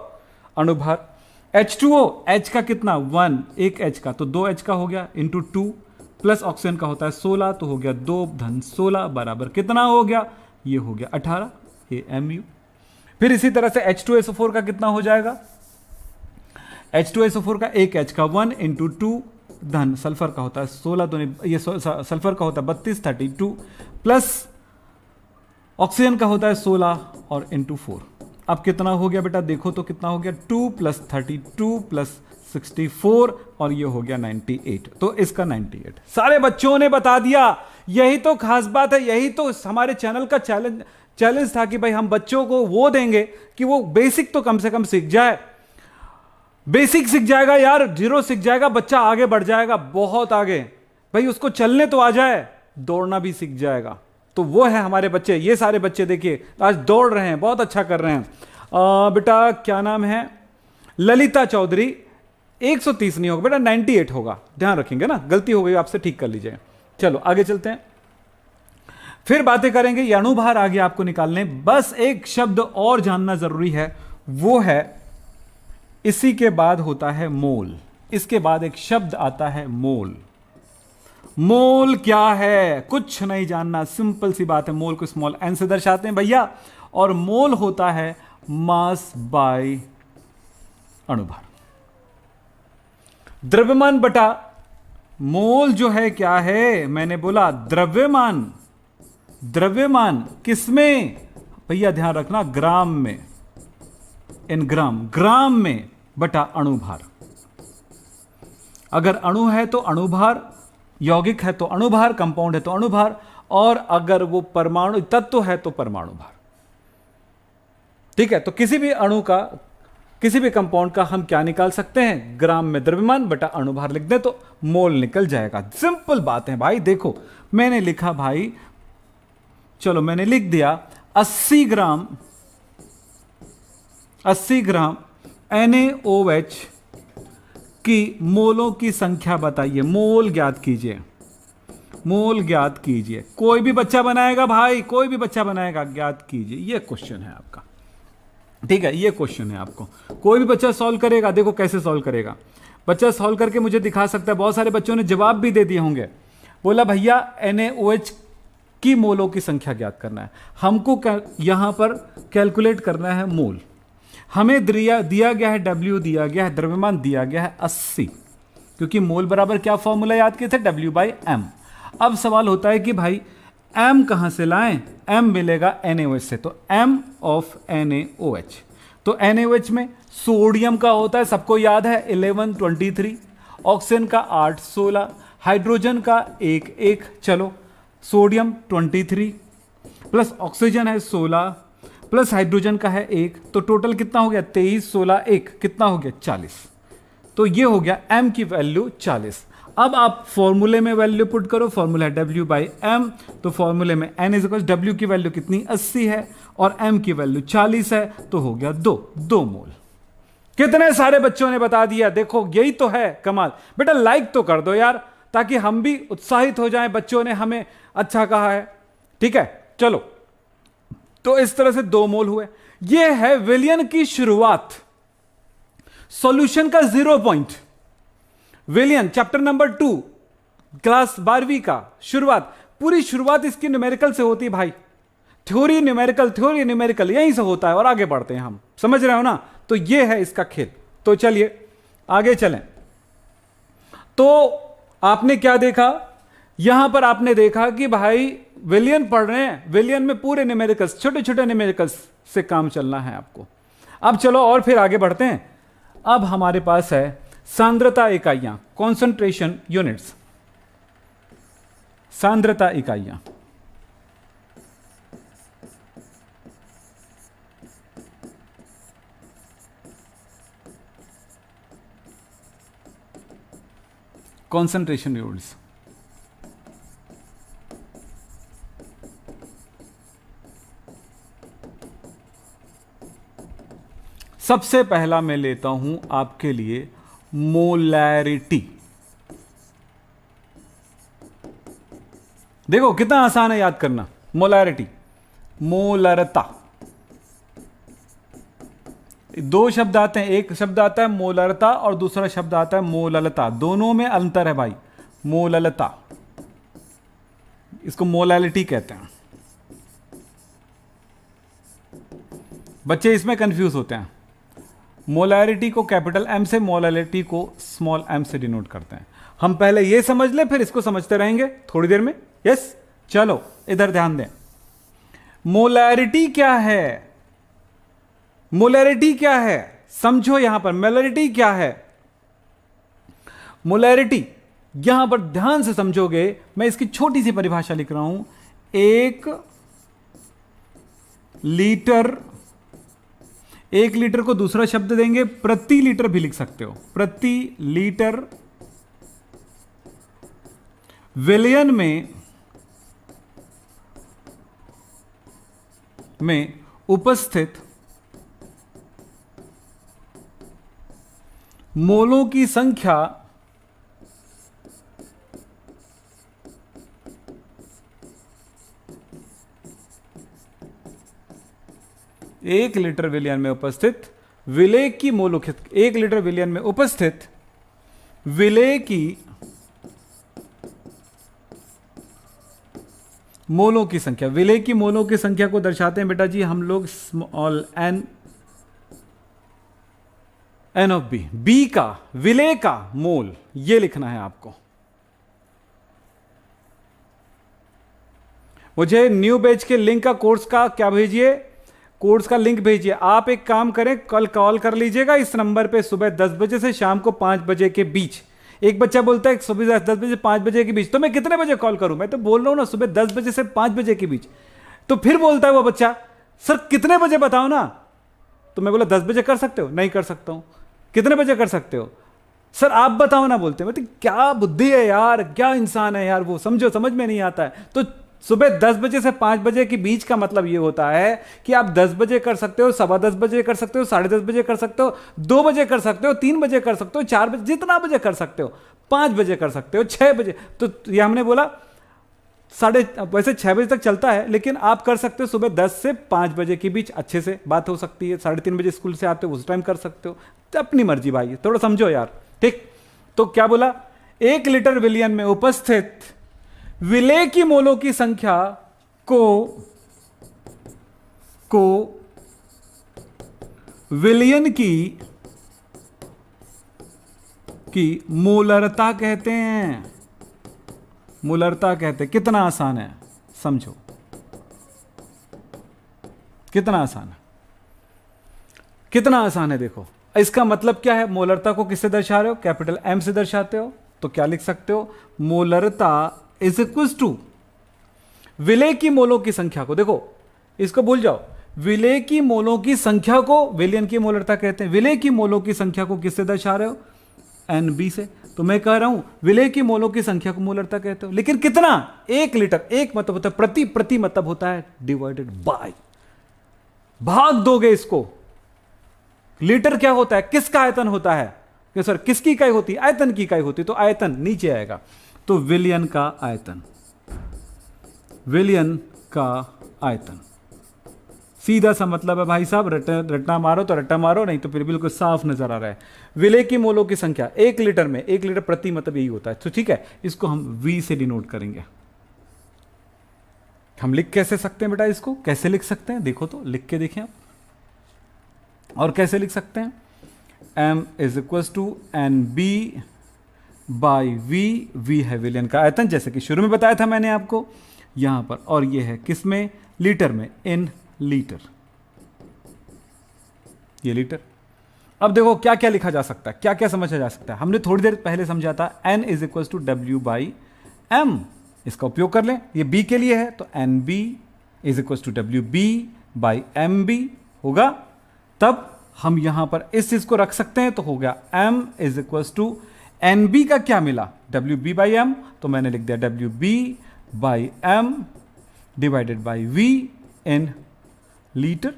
अणुभार। H2O, H का कितना 1, एक H का, तो 2 H का हो गया इंटू 2 प्लस ऑक्सीजन का होता है 16, तो हो गया 2 धन 16 बराबर कितना हो गया? ये हो गया 18, ये Mu। फिर इसी तरह से H2SO4 का कितना हो जाएगा? H2SO4 का एक H का 1 इंटू 2 धन सल्फर का होता है 16, तो ये सल्फर का होता है 32 32 प्लस ऑक्सीजन का होता है 16 और इंटू 4। अब कितना हो गया बेटा? देखो तो कितना हो गया? 2 प्लस 32 प्लस 64 और ये हो गया 98। तो इसका 98 सारे बच्चों ने बता दिया। यही तो खास बात है, यही तो हमारे चैनल का चैलेंज था कि भाई हम बच्चों को वो देंगे कि वो बेसिक तो कम से कम सीख जाए। बेसिक सीख जाएगा यार, जीरो सीख जाएगा, बच्चा आगे बढ़ जाएगा, बहुत आगे। भाई उसको चलने तो आ जाए, दौड़ना भी सीख जाएगा। तो वो है हमारे बच्चे, ये सारे बच्चे देखिए आज दौड़ रहे हैं, बहुत अच्छा कर रहे हैं। बेटा क्या नाम है, ललिता चौधरी। 130 नहीं होगा बेटा, 98 होगा, ध्यान रखेंगे ना, गलती हो गई आपसे, ठीक कर लीजिए। चलो आगे चलते हैं, फिर बातें करेंगे। ये अणुभार आगे आपको निकालने, बस एक शब्द और जानना जरूरी है, वो है इसी के बाद होता है मोल। इसके बाद एक शब्द आता है मोल। मोल क्या है, कुछ नहीं जानना, सिंपल सी बात है। मोल को स्मॉल एन से दर्शाते हैं भैया, और मोल होता है मास बाय अणुभार। द्रव्यमान बटा मोल जो है क्या है, मैंने बोला द्रव्यमान। द्रव्यमान किसमें भैया, ध्यान रखना, ग्राम में, इन ग्राम, ग्राम में बटा अणुभार। अगर अणु है तो अणुभार, यौगिक है तो अणुभार, कंपाउंड है तो अणुभार, और अगर वो परमाणु तत्व है तो परमाणु भार। ठीक है, तो किसी भी अणु का, किसी भी कंपाउंड का हम क्या निकाल सकते हैं, ग्राम में द्रव्यमान बटा अणुभार लिख दें तो मोल निकल जाएगा। सिंपल बात है भाई। देखो मैंने लिखा भाई, चलो मैंने लिख दिया 80 ग्राम, 80 ग्राम NaOH की मोलों की संख्या बताइए, मोल ज्ञात कीजिए, मोल ज्ञात कीजिए। कोई भी बच्चा बनाएगा भाई, कोई भी बच्चा बनाएगा, ज्ञात कीजिए। ये क्वेश्चन है आपका, ठीक है, ये क्वेश्चन है आपको, कोई भी बच्चा सॉल्व करेगा। देखो कैसे सॉल्व करेगा बच्चा, सॉल्व करके मुझे दिखा सकता है। बहुत सारे बच्चों ने जवाब भी दे दिए होंगे, बोला भैया NaOH की मोलों की संख्या ज्ञात करना है, हमको यहां पर कैलकुलेट करना है मोल। हमें दिया गया है W, दिया गया है द्रव्यमान, दिया गया है 80, क्योंकि मोल बराबर क्या फॉर्मूला याद किए थे, W/m। अब सवाल होता है कि भाई m कहां से लाएं, m मिलेगा NaOH से, तो m ऑफ NaOH, तो NaOH में सोडियम का होता है, सबको याद है 1123, ऑक्सीजन का 816, हाइड्रोजन का 1 चलो सोडियम 23 प्लस ऑक्सीजन है 16 प्लस हाइड्रोजन का है 1, तो टोटल कितना हो गया, 23, 16, 1 कितना हो गया, 40। तो ये हो गया m की वैल्यू 40। अब आप फॉर्मूले में वैल्यू पुट करो, फॉर्मूला है W/m, तो फॉर्मूले में n इज इक्वल W की वैल्यू कितनी 80 है और m की वैल्यू 40 है, तो हो गया 2 मोल। कितने सारे बच्चों ने बता दिया, देखो यही तो है कमाल। बेटा लाइक तो कर दो यार, ताकि हम भी उत्साहित हो जाएं, बच्चों ने हमें अच्छा कहा है। ठीक है, चलो, तो इस तरह से 2 मोल हुए। यह है विलियन की शुरुआत, सॉल्यूशन का 0 पॉइंट। विलियन चैप्टर नंबर 2 क्लास 12वीं का शुरुआत, पूरी शुरुआत इसकी न्यूमेरिकल से होती है भाई। थ्योरी न्यूमेरिकल यहीं से होता है और आगे बढ़ते हैं हम, समझ रहे हो ना। तो यह है इसका खेल। तो चलिए आगे चलें। तो आपने क्या देखा, यहां पर आपने देखा कि भाई विलियन पढ़ रहे हैं, विलियन में पूरे न्यूमेरिकल्स, छोटे छोटे न्यूमेरिकल्स से काम चलना है आपको। अब चलो और फिर आगे बढ़ते हैं। अब हमारे पास है सांद्रता इकाइयां, कॉन्सेंट्रेशन यूनिट्स, सांद्रता इकाइयां। कॉन्सेंट्रेशन यूनिट्स, सबसे पहला मैं लेता हूं आपके लिए मोलैरिटी। देखो कितना आसान है याद करना, मोलैरिटी, मोलरता। 2 शब्द आते हैं, एक शब्द आता है मोलरता और दूसरा शब्द आता है मोललता, दोनों में अंतर है भाई। मोललता, इसको मोलैलिटी कहते हैं। बच्चे इसमें कंफ्यूज होते हैं, मोलैरिटी को कैपिटल M से, मोलैलिटी को स्मॉल m से डिनोट करते हैं। हम पहले ये समझ ले, फिर इसको समझते रहेंगे थोड़ी देर में। यस, चलो इधर ध्यान दें। मोलैरिटी क्या है, मोलैरिटी क्या है समझो। यहां पर मोलैरिटी क्या है, मोलैरिटी यहां पर ध्यान से समझोगे, मैं इसकी छोटी सी परिभाषा लिख रहा हूं। 1 लीटर, 1 लीटर को दूसरा शब्द देंगे प्रति लीटर भी लिख सकते हो, प्रति लीटर विलियन में उपस्थित मोलों की संख्या एक लीटर विलयन में उपस्थित विलेय की मोलों की, 1 लीटर विलयन में उपस्थित विलेय की मोलों की संख्या, विलेय की मोलों की संख्या को दर्शाते हैं बेटा जी हम लोग स्मॉल एन ऑफ बी का, विलेय का मोल, ये लिखना है आपको। मुझे न्यू बैच के लिंक का, कोर्स का क्या भेजिए, कोर्स का लिंक भेजिए। आप एक काम करें, कल कॉल कर लीजिएगा इस नंबर पे सुबह 10 बजे से शाम को 5 बजे के बीच। एक बच्चा बोलता है सुबह 10 बजे से 5 बजे के बीच, तो मैं कितने बजे कॉल करूं? मैं तो बोल रहा हूं ना सुबह 10 बजे से 5 बजे के बीच। तो फिर बोलता है वो बच्चा, सर कितने बजे बताओ ना। तो मैं बोला 10 बजे कर सकते हो? नहीं कर सकता हूं। कितने बजे कर सकते हो? सर आप बताओ ना। बोलते हैं मतलब क्या बुद्धि है यार, क्या इंसान है यार वो, समझो, समझ में नहीं आता है। तो सुबह 10 बजे से 5 बजे के बीच का मतलब ये होता है कि आप 10 बजे कर सकते हो, 10:15 बजे कर सकते हो, 10:30 बजे कर सकते हो, 2 बजे कर सकते हो, 3 बजे कर सकते हो, 4 बजे, जितना बजे कर सकते हो, 5 बजे कर सकते हो, 6 बजे। तो ये हमने बोला वैसे 6 बजे तक चलता है, लेकिन आप कर सकते हो सुबह 10 से 5 बजे के बीच, अच्छे से बात हो सकती है। 3:30 बजे स्कूल से आते हो उस टाइम कर सकते हो, तो अपनी मर्जी भाई, थोड़ा समझो यार, ठीक। तो क्या बोला, 1 लीटर विलयन में उपस्थित विलेय की मोलों की संख्या को विलयन की मोलरता कहते हैं। मोलरता कहते हैं। कितना आसान है, समझो कितना आसान है, कितना आसान है। देखो इसका मतलब क्या है, मोलरता को किससे दर्शा रहे हो? कैपिटल एम से दर्शाते हो। तो क्या लिख सकते हो, मोलरता इज इक्वल टू विलेय की मोलों की संख्या को, देखो इसको भूल जाओ, विलेय की मोलों की संख्या को विलयन की मोलरता कहते हैं। विलेय की मोलों की संख्या को किससे दर्शा रहे हो? एनबी से। तो मैं कह रहा हूं विलेय की मोलों की संख्या को मोलरता कहते हो, लेकिन कितना? 1 लीटर। एक मतलब होता है प्रति, प्रति मतलब होता है डिवाइडेड बाय, भाग दोगे इसको। लीटर क्या होता है, किसका आयतन होता है? कि सर किसकी इकाई होती है? आयतन की इकाई होती है। तो आयतन नीचे आएगा, तो विलयन का आयतन, विलयन का आयतन, सीधा सा मतलब है भाई साहब। रट्टा मारो तो रट्टा मारो, नहीं तो फिर बिल्कुल साफ नजर आ रहा है। विलेय की मोलों की संख्या 1 लीटर में, 1 लीटर प्रति मतलब यही होता है। तो ठीक है, इसको हम वी से डिनोट करेंगे। हम लिख कैसे सकते हैं बेटा इसको, कैसे लिख सकते हैं? देखो तो लिख के देखें आप। और कैसे लिख सकते हैं? m is equal to N B by V. V है विलयन का आयतन, जैसे कि शुरू में बताया था मैंने आपको यहां पर। और ये है किस में? लीटर में, इन लीटर, ये लीटर। अब देखो क्या क्या लिखा जा सकता है, क्या क्या समझा जा सकता है। हमने थोड़ी देर पहले समझा था n is equal to W by M. इसका उपयोग कर लें, ये b के लिए है, तो N B is equal to W B by M B होगा। तब हम यहां पर इस चीज को रख सकते हैं, तो हो गया m is equal to N B का क्या मिला? W B by M. तो मैंने लिख दिया W B by M divided by V in litre.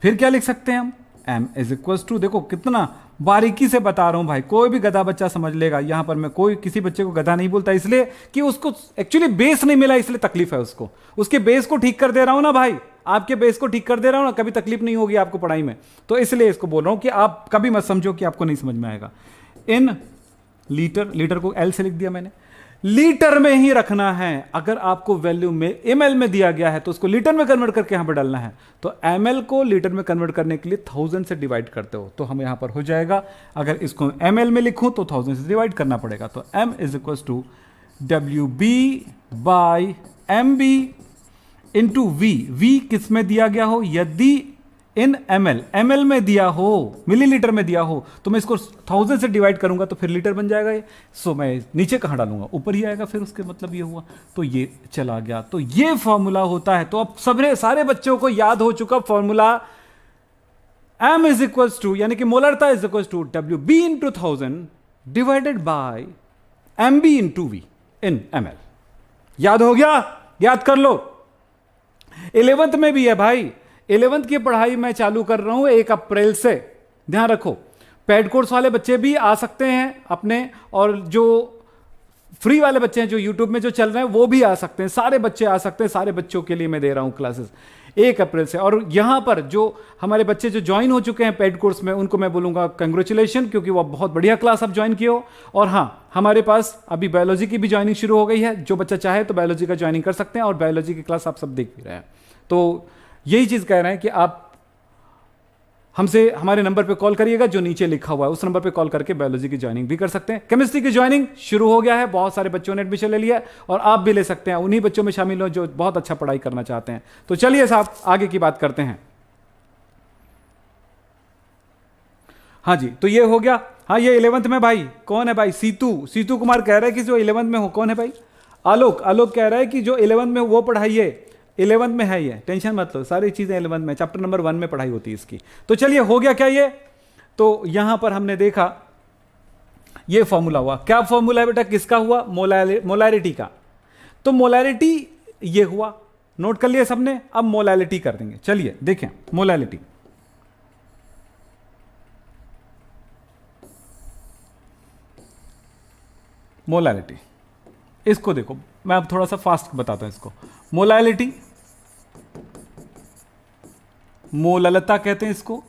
फिर क्या लिख सकते हैं हम? m इज इक्वल टू, देखो कितना बारीकी से बता रहा हूं भाई, कोई भी गधा बच्चा समझ लेगा। यहां पर मैं कोई किसी बच्चे को गधा नहीं बोलता, इसलिए कि उसको एक्चुअली बेस नहीं मिला, इसलिए तकलीफ है उसको। उसके बेस को ठीक कर दे रहा हूं ना भाई, आपके बेस को ठीक कर दे रहा हूं ना, कभी तकलीफ नहीं होगी आपको पढ़ाई में। तो इसलिए इसको बोल रहा हूं कि आप कभी मत समझो कि आपको नहीं समझ में आएगा। इन लीटर, लीटर को एल से लिख दिया मैंने, लीटर में ही रखना है। अगर आपको वैल्यू में एमएल में दिया गया है तो उसको लीटर में कन्वर्ट करके यहां पर डालना है। तो एमएल को लीटर में कन्वर्ट करने के लिए 1000 से डिवाइड करते हो, तो हम यहां पर हो जाएगा। अगर इसको एमएल में लिखूं तो 1000 से डिवाइड करना पड़ेगा। तो m is equal to W B by M B into V. V किस में दिया गया हो? यदि इन एमएल में दिया हो, मिलीलीटर में दिया हो, तो मैं इसको 1000 से डिवाइड करूंगा तो फिर लीटर बन जाएगा ये। सो मैं नीचे कहां डालूंगा? ऊपर ही आएगा फिर उसके, मतलब ये हुआ। तो ये चला गया, तो ये फॉर्मूला होता है। तो अब सारे बच्चों को याद हो चुका formula, m is equal to, यानी कि मोलरता is equal to W B into 1000 divided by M B into V in ML. याद हो गया? याद कर लो। 11th में भी है भाई, 11th की पढ़ाई मैं चालू कर रहा हूं 1 अप्रैल से। ध्यान रखो, पेड कोर्स वाले बच्चे भी आ सकते हैं अपने, और जो फ्री वाले बच्चे हैं जो यूट्यूब में जो चल रहे हैं वो भी आ सकते हैं, सारे बच्चे आ सकते हैं। सारे बच्चों के लिए मैं दे रहा हूं क्लासेस 1 अप्रैल से। और यहां पर जो हमारे बच्चे जो ज्वाइन हो चुके हैं पेड कोर्स में, उनको मैं बोलूंगा कंग्रेचुलेशन, क्योंकि वो बहुत बढ़िया क्लास आप ज्वाइन किए हो। और हाँ, हमारे पास अभी बायोलॉजी की भी ज्वाइनिंग शुरू हो गई है। जो बच्चा चाहे तो बायोलॉजी का ज्वाइनिंग कर सकते हैं, और बायोलॉजी की क्लास आप सब देख भी रहे हैं। तो यही चीज कह रहे हैं कि आप हमसे हमारे नंबर पे कॉल करिएगा जो नीचे लिखा हुआ है, उस नंबर पे कॉल करके बायोलॉजी की ज्वाइनिंग भी कर सकते हैं। केमिस्ट्री की ज्वाइनिंग शुरू हो गया है, बहुत सारे बच्चों ने एडमिशन ले लिया है, और आप भी ले सकते हैं। उन्हीं बच्चों में शामिल हो जो बहुत अच्छा पढ़ाई करना चाहते हैं। तो चलिए साहब आगे की बात करते हैं। हाँ जी, तो ये हो गया। हाँ, ये 11th में भाई कौन है भाई? सीतू कुमार कह रहा है कि जो 11th में हो। कौन है भाई? आलोक कह रहा है कि जो 11th में वो पढ़ाइए। 11th में है, ये टेंशन मत लो, सारी चीजें 11th में, चैप्टर नंबर 1 में पढ़ाई होती है इसकी। तो चलिए हो गया क्या ये? तो यहां पर हमने देखा ये फॉर्मूला हुआ। क्या फॉर्मूला है बेटा? किसका हुआ? मोलैरिटी का। तो मोलैरिटी ये हुआ, नोट कर लिया सबने। अब मोलैलिटी कर देंगे। चलिए देखें मोलैलिटी। मोलैलिटी इसको देखो, मैं अब थोड़ा सा फास्ट बताता हूं इसको। मोलैलिटी, मोललता कहते हैं इसको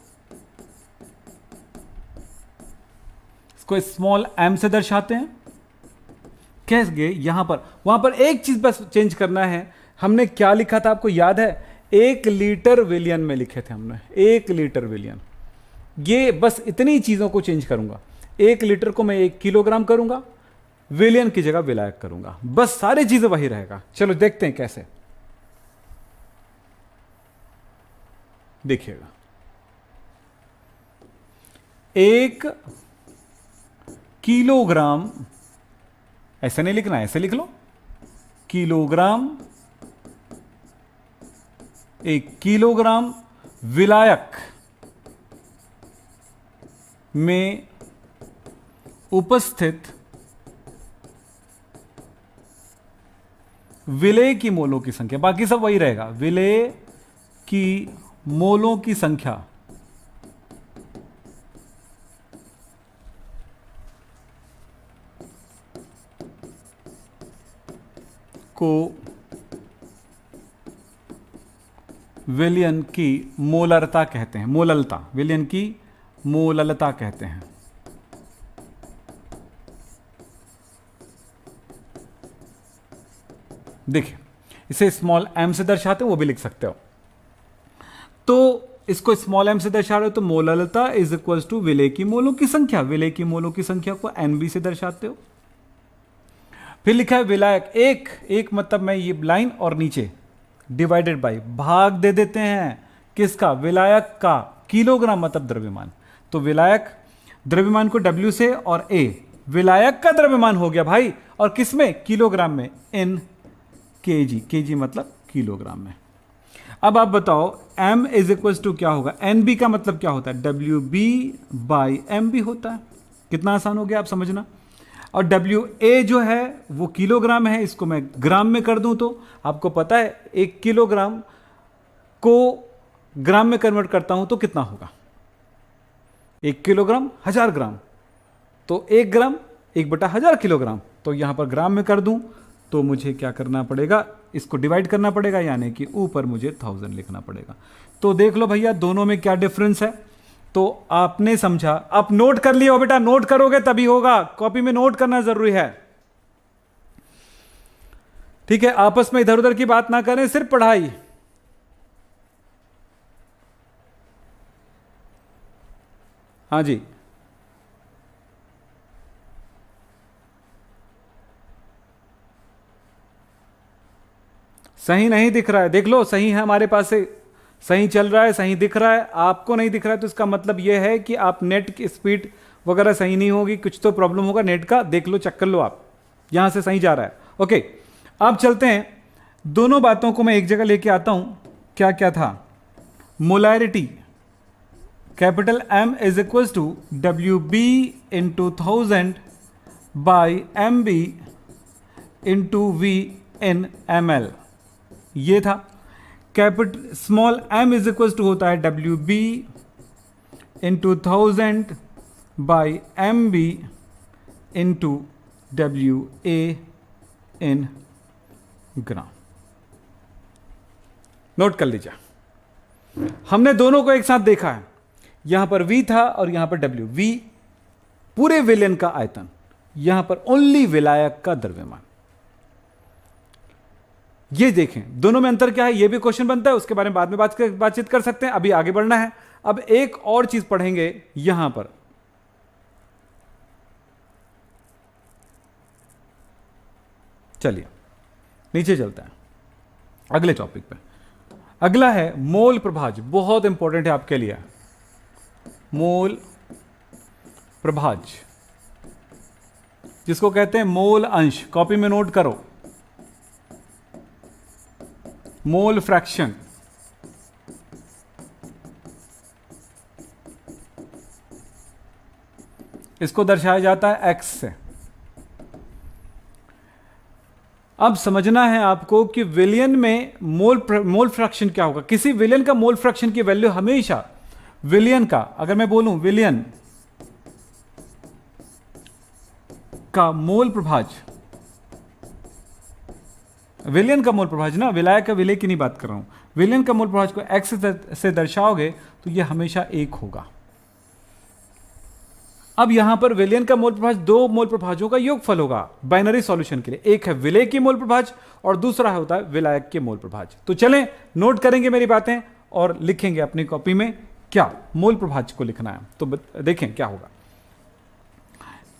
स्मॉल m से दर्शाते हैं। कैसे? यहां पर, वहां पर एक चीज बस चेंज करना है। हमने क्या लिखा था आपको याद है? 1 लीटर विलियन में लिखे थे हमने, 1 लीटर विलियन। ये बस इतनी चीजों को चेंज करूंगा। 1 लीटर को मैं 1 किलोग्राम करूंगा, विलियन की जगह विलायक करूंगा, बस सारी चीजें वही रहेगा। चलो देखते हैं कैसे। देखिएगा, 1 किलोग्राम, ऐसे नहीं लिखना, ऐसे लिख लो, किलोग्राम, 1 किलोग्राम विलायक में उपस्थित विलेय की मोलों की संख्या, बाकी सब वही रहेगा, विलेय की मोलों की संख्या को विलयन की मोलरता कहते हैं। मोललता, विलयन की मोललता कहते हैं। देखिए, इसे स्मॉल m से दर्शाते हैं, वो भी लिख सकते हो। तो इसको स्मॉल m से दर्शा रहे हो तो मोललता इज इक्वल टू विलेय की मोलों की संख्या। विलेय की मोलों की संख्या को NB से दर्शाते हो। फिर लिखा है विलायक, एक मतलब मैं ये लाइन और नीचे डिवाइडेड बाय, भाग दे देते हैं किसका? विलायक का। किलोग्राम मतलब द्रव्यमान, तो विलायक द्रव्यमान को W से, और A विलायक का द्रव्यमान हो गया भाई, और किसमें? किलोग्राम में, इन kg मतलब किलोग्राम में। अब आप बताओ m इज इक्वल टू क्या होगा? NB का मतलब क्या होता है? WB बाई MB होता है। कितना आसान हो गया आप समझना। और WA जो है वो किलोग्राम है, इसको मैं ग्राम में कर दूं तो आपको पता है 1 किलोग्राम को ग्राम में कन्वर्ट करता हूं तो कितना होगा? 1 किलोग्राम 1000 ग्राम, तो 1 ग्राम 1/1000 किलोग्राम। तो यहां पर ग्राम में कर दूं तो मुझे क्या करना पड़ेगा? इसको डिवाइड करना पड़ेगा, यानी कि ऊपर मुझे 1000 लिखना पड़ेगा। तो देख लो भैया दोनों में क्या डिफरेंस है। तो आपने समझा, आप नोट कर लियो बेटा, नोट करोगे तभी होगा, कॉपी में नोट करना जरूरी है। ठीक है, आपस में इधर उधर की बात ना करें, सिर्फ पढ़ाई। हाँ जी, सही नहीं दिख रहा है, देख लो सही है हमारे पास से, सही चल रहा है, सही दिख रहा है। आपको नहीं दिख रहा है तो इसका मतलब यह है कि आप नेट की स्पीड वगैरह सही नहीं होगी, कुछ तो प्रॉब्लम होगा नेट का। देख लो, चेक कर लो, आप यहां से सही जा रहा है। ओके, अब चलते हैं, दोनों बातों को मैं एक जगह लेके आता हूं। क्या क्या था? Molarity, capital M is equal to WB into 1000 by MB into V in ml, ये था। Capital small m is equal to होता है WB into 1000 by MB into WA in gram. Note कर लीजिए, हमने दोनों को एक साथ देखा है। यहां पर V था और यहां पर W। V पूरे विलयन का आयतन, यहां पर ओनली विलायक का द्रव्यमान। ये देखें दोनों में अंतर क्या है, ये भी क्वेश्चन बनता है, उसके बारे में बाद में बातचीत कर सकते हैं, अभी आगे बढ़ना है। अब एक और चीज पढ़ेंगे यहां पर, चलिए नीचे चलता है अगले टॉपिक पे। अगला है मोल प्रभाज्य, बहुत इंपॉर्टेंट है आपके लिए। मोल प्रभाज्य जिसको कहते हैं मोल अंश, कॉपी में नोट करो, मोल फ्रैक्शन। इसको दर्शाया जाता है x से। अब समझना है आपको कि विलयन में मोल फ्रैक्शन क्या होगा। किसी विलयन का मोल फ्रैक्शन की वैल्यू हमेशा विलयन का, अगर मैं बोलूं विलयन का मोल प्रभाज्य, विलयन का मोल प्रभाज्य ना, विलायक का विलय की नहीं बात कर रहा हूं, विलयन का मोल प्रभाज्य को x से दर्शाओगे तो यह हमेशा 1 होगा। अब यहां पर विलयन का मोल प्रभाज्य दो मोल प्रभाज्यों का योगफल होगा बाइनरी सॉल्यूशन के लिए। एक है विलय की मोल प्रभाज्य और दूसरा होता है विलायक के मोल प्रभाज्य। तो चलें नोट करेंगे मेरी बातें और लिखेंगे अपनी कॉपी में क्या मोल प्रभाज्य को लिखना है। तो देखें क्या होगा।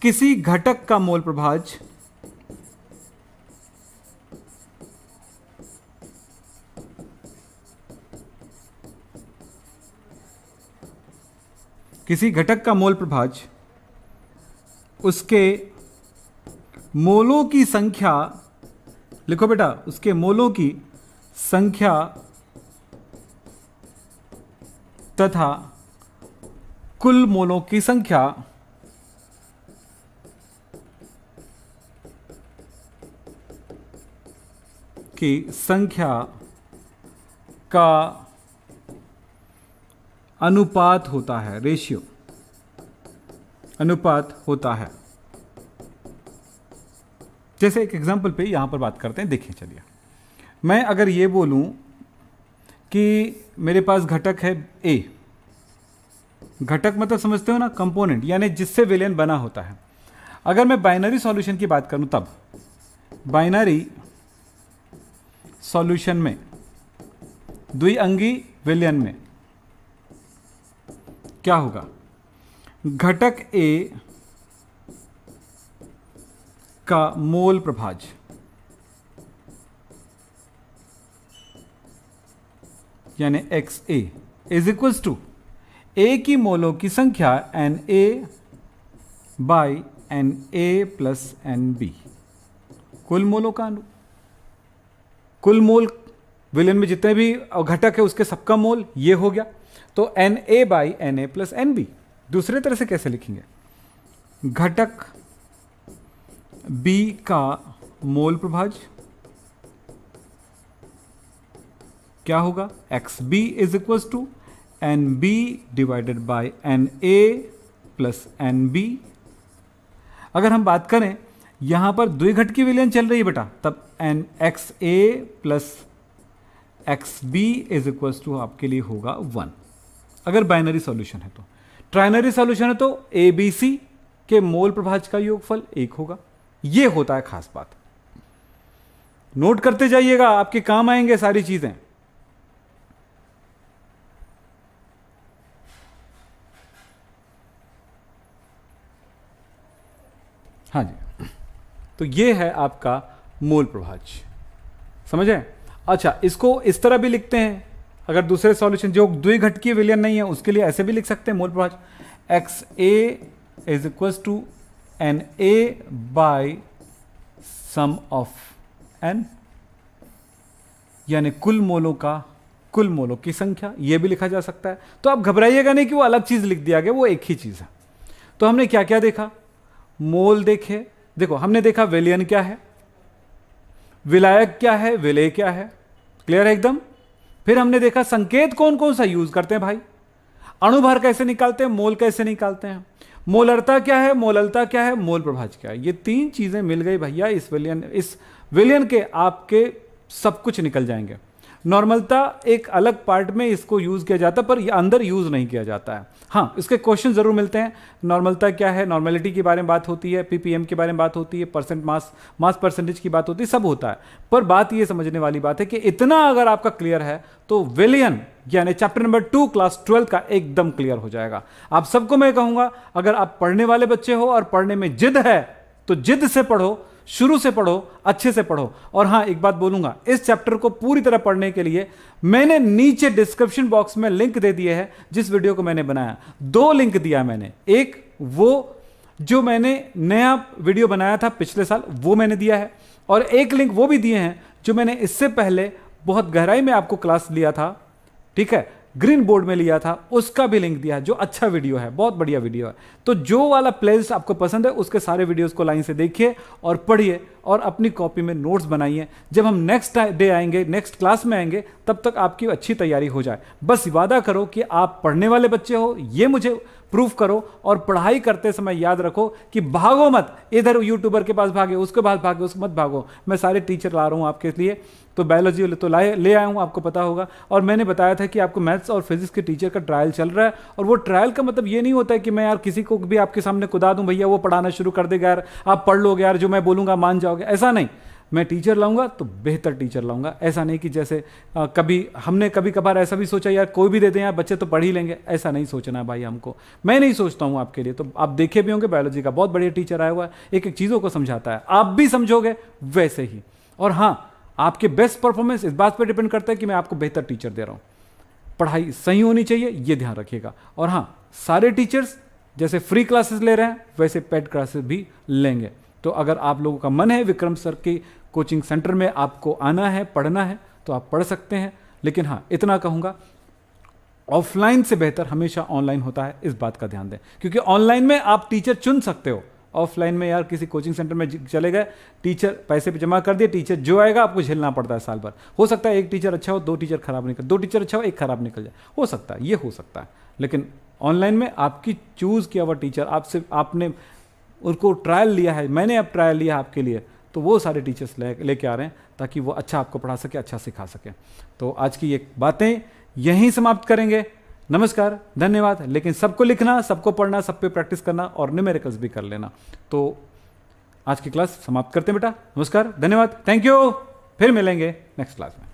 किसी घटक का मोल प्रभाज्य उसके मोलों की संख्या, लिखो बेटा, उसके मोलों की संख्या तथा कुल मोलों की संख्या की संख्या का अनुपात होता है, रेशियो अनुपात होता है। जैसे एक एग्जांपल पे यहां पर बात करते हैं, देखिए चलिए। मैं अगर ये बोलूं कि मेरे पास घटक है A, घटक मतलब समझते हो ना, कंपोनेंट, यानी जिससे विलयन बना होता है। अगर मैं बाइनरी सॉल्यूशन की बात करूं तब बाइनरी सॉल्यूशन में, द्विअंगी विलयन में क्या होगा, घटक A का मोल प्रभाज्य यानी XA is equals to A की मोलों की संख्या NA बाई NA प्लस NB, कुल मोलों का कुल मोल विलयन में जितने भी घटक है उसके सबका मोल ये हो गया। तो NA बाई NA प्लस NB। दूसरे तरह से कैसे लिखेंगे, घटक B का मोल प्रभाज्य क्या होगा, XB is equals to NB divided by NA plus NB। अगर हम बात करें यहां पर द्विघटकी विलयन चल रही है बेटा, तब NXA plus XB is equals to आपके लिए होगा 1, अगर बाइनरी सॉल्यूशन है तो। ट्राइनरी सॉल्यूशन है तो ABC के मोल प्रभाज्य का योगफल 1 होगा। यह होता है खास बात, नोट करते जाइएगा, आपके काम आएंगे सारी चीजें। हाँ जी, तो यह है आपका मोल प्रभाज्य, समझे। अच्छा, इसको इस तरह भी लिखते हैं, अगर दूसरे सॉल्यूशन जो द्विघटकीय विलयन नहीं है उसके लिए ऐसे भी लिख सकते हैं मोल प्रभाज्य XA is equals to NA by sum of N, यानी कुल मोलों की संख्या, यह भी लिखा जा सकता है। तो आप घबराइएगा नहीं कि वो अलग चीज लिख दिया गया, वो एक ही चीज है। तो हमने क्या क्या देखा, मोल देखे, देखो हमने देखा विलयन क्या है, विलायक क्या है, विलय क्या है, क्लियर है एकदम। फिर हमने देखा संकेत कौन कौन सा यूज करते हैं भाई। अणुभार कैसे निकालते हैं, मोल कैसे निकालते हैं, मोलरता क्या है, मोललता क्या है, मोल प्रभाज्य क्या है। ये तीन चीजें मिल गई भैया, इस विलियन के आपके सब कुछ निकल जाएंगे। नॉर्मलता एक अलग पार्ट में इसको यूज किया जाता है, पर ये अंदर यूज नहीं किया जाता है। हाँ, इसके क्वेश्चन जरूर मिलते हैं। नॉर्मलता क्या है, नॉर्मेलिटी के बारे में बात होती है, पीपीएम के बारे में बात होती है, परसेंट मास परसेंटेज की बात होती है, सब होता है। पर बात ये समझने वाली बात है कि इतना अगर आपका क्लियर है तो विलियन यानी चैप्टर नंबर 2 क्लास 12 का एकदम क्लियर हो जाएगा। आप सबको मैं कहूंगा, अगर आप पढ़ने वाले बच्चे हो और पढ़ने में जिद है तो जिद से पढ़ो, शुरू से पढ़ो, अच्छे से पढ़ो। और हां, एक बात बोलूंगा, इस चैप्टर को पूरी तरह पढ़ने के लिए मैंने नीचे डिस्क्रिप्शन बॉक्स में लिंक दे दिए हैं। जिस वीडियो को मैंने बनाया, 2 लिंक दिया मैंने। एक वो जो मैंने नया वीडियो बनाया था पिछले साल, वो मैंने दिया है, और एक लिंक वो भी दिए हैं जो मैंने इससे पहले बहुत गहराई में आपको क्लास लिया था, ठीक है, ग्रीन बोर्ड में लिया था, उसका भी लिंक दिया है, जो अच्छा वीडियो है, बहुत बढ़िया वीडियो है। तो जो वाला प्लेलिस्ट आपको पसंद है उसके सारे वीडियोस को लाइन से देखिए और पढ़िए और अपनी कॉपी में नोट्स बनाइए। जब हम नेक्स्ट डे आएंगे, नेक्स्ट क्लास में आएंगे, तब तक आपकी अच्छी तैयारी हो जाए। बस वादा करो कि आप पढ़ने वाले बच्चे हो, ये मुझे प्रूफ करो, और पढ़ाई करते समय याद रखो कि भागो मत, इधर यूट्यूबर के पास भागे, उसके पास भागे, उसको मत भागो। मैं सारे टीचर ला रहा हूँ आपके लिए, तो बायोलॉजी तो ले आया हूँ, आपको पता होगा। और मैंने बताया था कि आपको मैथ्स और फिजिक्स के टीचर का ट्रायल चल रहा है, और वो ट्रायल का मतलब ये नहीं होता है कि मैं यार किसी को भी आपके सामने कुदा दूं, भैया वो पढ़ाना शुरू कर देगा यार, आप पढ़ लोगे यार, जो मैं बोलूँगा मान जाओगे, ऐसा नहीं। मैं टीचर लाऊंगा तो बेहतर टीचर लाऊंगा। ऐसा नहीं कि जैसे हमने कभी कभार ऐसा भी सोचा यार कोई भी दे दें यार, बच्चे तो पढ़ ही लेंगे, ऐसा नहीं सोचना भाई हमको। मैं नहीं सोचता हूँ आपके लिए। तो आप देखे भी होंगे बायोलॉजी का बहुत बढ़िया टीचर आया हुआ है, एक एक चीज़ों को समझाता है, आप भी समझोगे वैसे ही। और हाँ, आपके बेस्ट परफॉर्मेंस इस बात पर डिपेंड करता है कि मैं आपको बेहतर टीचर दे रहा हूँ। पढ़ाई सही होनी चाहिए, ये ध्यान रखिएगा। और हाँ, सारे टीचर्स जैसे फ्री क्लासेस ले रहे हैं वैसे पेड क्लासेस भी लेंगे। तो अगर आप लोगों का मन है विक्रम सर की कोचिंग सेंटर में आपको आना है, पढ़ना है, तो आप पढ़ सकते हैं। लेकिन हाँ, इतना कहूँगा, ऑफलाइन से बेहतर हमेशा ऑनलाइन होता है, इस बात का ध्यान दें। क्योंकि ऑनलाइन में आप टीचर चुन सकते हो, ऑफलाइन में यार किसी कोचिंग सेंटर में चले गए, टीचर पैसे जमा कर दिए, टीचर जो आएगा आपको झेलना पड़ता है साल भर। हो सकता है एक टीचर अच्छा हो, 2 टीचर खराब निकल, 2 टीचर अच्छा हो, 1 खराब निकल जाए, हो सकता है, ये हो सकता है। लेकिन ऑनलाइन में आपकी चूज किया हुआ टीचर, आपने उनको ट्रायल लिया है, मैंने अब ट्रायल लिया आपके लिए, तो वो सारे टीचर्स लेके आ रहे हैं ताकि वो अच्छा आपको पढ़ा सके, अच्छा सिखा सके। तो आज की ये बातें यहीं समाप्त करेंगे। नमस्कार, धन्यवाद। लेकिन सबको लिखना, सबको पढ़ना, सब पे प्रैक्टिस करना और न्यूमेरिकल्स भी कर लेना। तो आज की क्लास समाप्त करते हैं बेटा। नमस्कार, धन्यवाद, थैंक यू। फिर मिलेंगे नेक्स्ट क्लास में।